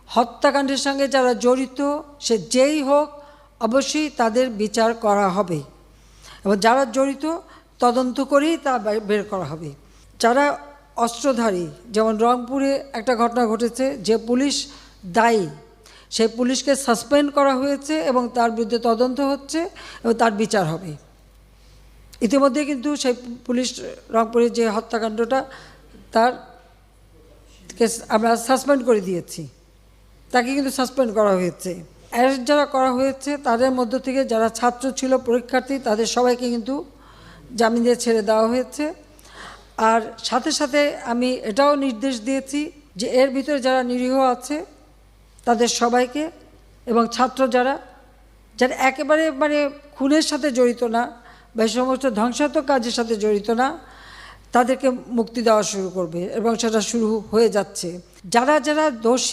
হত্যাকাণ্ডের সঙ্গে যারা জড়িত সে যেই হোক অবশ্যই তাদের বিচার করা হবে এবং যারা জড়িত তদন্ত করেই তা বের করা হবে। যারা অস্ত্রধারী, যেমন রংপুরে একটা ঘটনা ঘটেছে, যে পুলিশ দায়ী সেই পুলিশকে সাসপেন্ড করা হয়েছে এবং তার বিরুদ্ধে তদন্ত হচ্ছে এবং তার বিচার হবে। ইতিমধ্যে কিন্তু সেই পুলিশ রংপুরের যে হত্যাকাণ্ডটা তার আমরা সাসপেন্ড করে দিয়েছি, তাকে কিন্তু সাসপেন্ড করা হয়েছে। অ্যারেস্ট যারা করা হয়েছে তাদের মধ্য থেকে যারা ছাত্র ছিল, পরীক্ষার্থী, তাদের সবাইকে কিন্তু জামিন দিয়ে ছেড়ে দেওয়া হয়েছে। আর সাথে সাথে আমি এটাও নির্দেশ দিয়েছি যে এর ভিতরে যারা নিরীহ আছে তাদের সবাইকে, এবং ছাত্র যারা একেবারে খুনের সাথে জড়িত না বা এই সমস্ত ধ্বংসাত্মক কাজের সাথে জড়িত না, তাদেরকে মুক্তি দেওয়া শুরু করবে এবং সেটা শুরু হয়ে যাচ্ছে। যারা দোষী